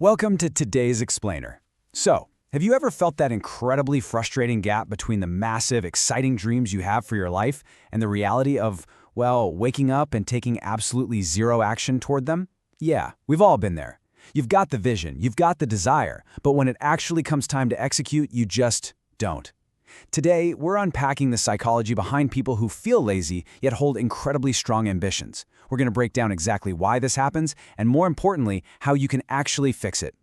Welcome to today's Explainer. So, have you ever felt that incredibly frustrating gap between the massive, exciting dreams you have for your life and the reality of, well, waking up and taking absolutely zero action toward them? Yeah, we've all been there. You've got the vision, you've got the desire, but when it actually comes time to execute, you just don't. Today, we're unpacking the psychology behind people who feel lazy yet hold incredibly strong ambitions. We're going to break down exactly why this happens and, more importantly, how you can actually fix it.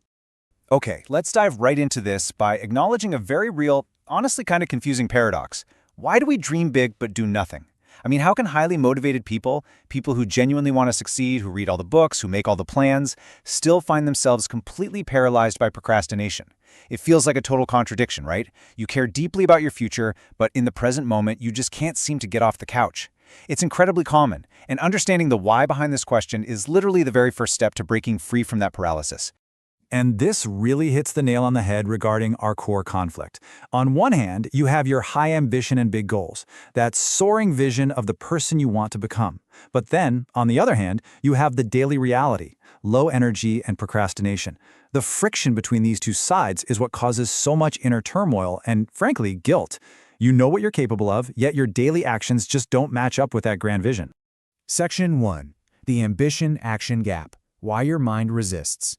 Okay, let's dive right into this by acknowledging a very real, honestly kind of confusing paradox. Why do we dream big but do nothing? I mean, how can highly motivated people who genuinely want to succeed, who read all the books, who make all the plans, still find themselves completely paralyzed by procrastination? It feels like a total contradiction, right? You care deeply about your future, but in the present moment, you just can't seem to get off the couch. It's incredibly common, and understanding the why behind this question is literally the very first step to breaking free from that paralysis. And this really hits the nail on the head regarding our core conflict. On one hand, you have your high ambition and big goals, that soaring vision of the person you want to become. But then, on the other hand, you have the daily reality, low energy and procrastination. The friction between these two sides is what causes so much inner turmoil and, frankly, guilt. You know what you're capable of, yet your daily actions just don't match up with that grand vision. Section 1. The Ambition-Action Gap. Why your mind resists.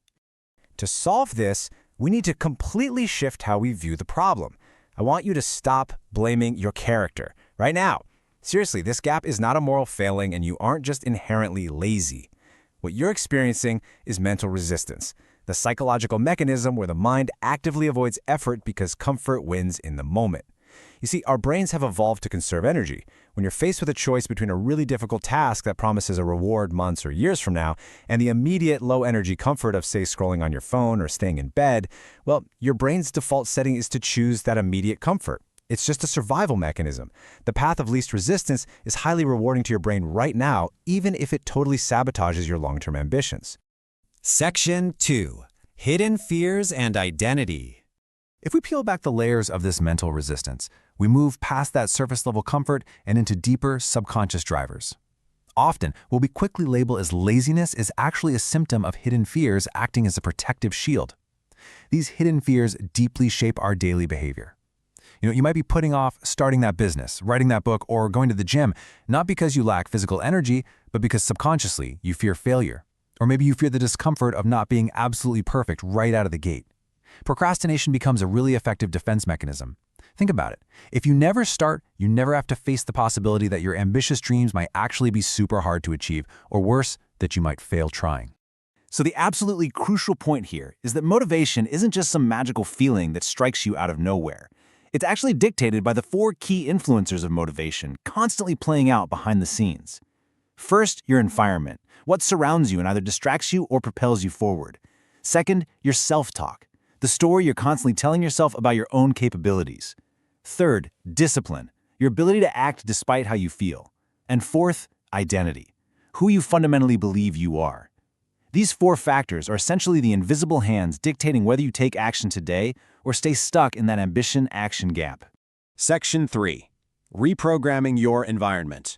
To solve this, we need to completely shift how we view the problem. I want you to stop blaming your character right now. Seriously, this gap is not a moral failing and you aren't just inherently lazy. What you're experiencing is mental resistance, the psychological mechanism where the mind actively avoids effort because comfort wins in the moment. You see, our brains have evolved to conserve energy. When you're faced with a choice between a really difficult task that promises a reward months or years from now and the immediate low-energy comfort of, say, scrolling on your phone or staying in bed, well, your brain's default setting is to choose that immediate comfort. It's just a survival mechanism. The path of least resistance is highly rewarding to your brain right now, even if it totally sabotages your long-term ambitions. Section 2. Hidden Fears and Identity. If we peel back the layers of this mental resistance, we move past that surface-level comfort and into deeper subconscious drivers. Often, what we quickly label as laziness is actually a symptom of hidden fears acting as a protective shield. These hidden fears deeply shape our daily behavior. You might be putting off starting that business, writing that book, or going to the gym, not because you lack physical energy, but because subconsciously you fear failure. Or maybe you fear the discomfort of not being absolutely perfect right out of the gate. Procrastination becomes a really effective defense mechanism. Think about it. If you never start, you never have to face the possibility that your ambitious dreams might actually be super hard to achieve, or worse, that you might fail trying. So the absolutely crucial point here is that motivation isn't just some magical feeling that strikes you out of nowhere. It's actually dictated by the 4 key influencers of motivation constantly playing out behind the scenes. First, your environment, what surrounds you and either distracts you or propels you forward. Second, your self-talk, the story you're constantly telling yourself about your own capabilities. Third, discipline, your ability to act despite how you feel. And fourth, identity, who you fundamentally believe you are. These 4 factors are essentially the invisible hands dictating whether you take action today or stay stuck in that ambition-action gap. Section 3. Reprogramming your environment.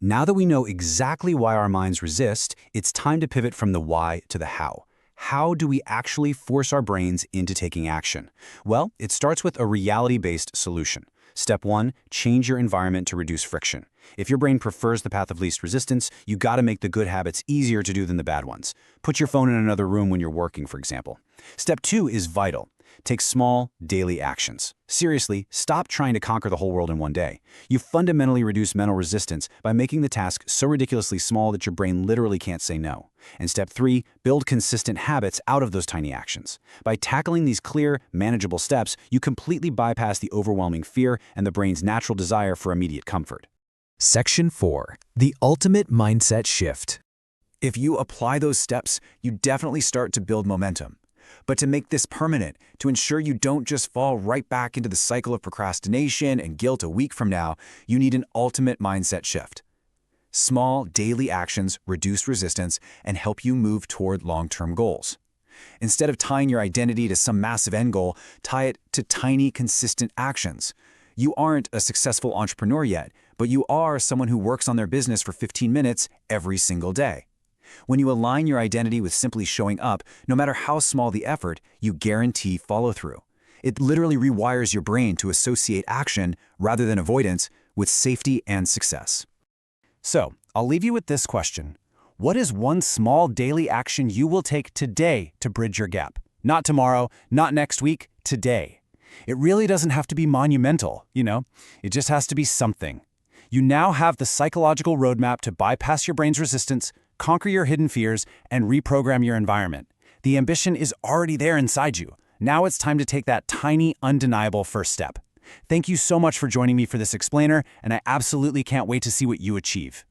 Now that we know exactly why our minds resist, it's time to pivot from the why to the how. How do we actually force our brains into taking action? Well, it starts with a reality-based solution. Step 1, change your environment to reduce friction. If your brain prefers the path of least resistance, you gotta make the good habits easier to do than the bad ones. Put your phone in another room when you're working, for example. Step 2 is vital. Take small, daily actions. Seriously, stop trying to conquer the whole world in one day. You fundamentally reduce mental resistance by making the task so ridiculously small that your brain literally can't say no. And step 3, build consistent habits out of those tiny actions. By tackling these clear, manageable steps, you completely bypass the overwhelming fear and the brain's natural desire for immediate comfort. Section 4. The Ultimate Mindset Shift. If you apply those steps, you definitely start to build momentum. But to make this permanent, to ensure you don't just fall right back into the cycle of procrastination and guilt a week from now, you need an ultimate mindset shift. Small, daily actions reduce resistance and help you move toward long-term goals. Instead of tying your identity to some massive end goal, tie it to tiny, consistent actions. You aren't a successful entrepreneur yet, but you are someone who works on their business for 15 minutes every single day. When you align your identity with simply showing up, no matter how small the effort, you guarantee follow-through. It literally rewires your brain to associate action, rather than avoidance, with safety and success. So, I'll leave you with this question. What is one small daily action you will take today to bridge your gap? Not tomorrow, not next week, today. It really doesn't have to be monumental, It just has to be something. You now have the psychological roadmap to bypass your brain's resistance, conquer your hidden fears, and reprogram your environment. The ambition is already there inside you. Now it's time to take that tiny, undeniable first step. Thank you so much for joining me for this explainer, and I absolutely can't wait to see what you achieve.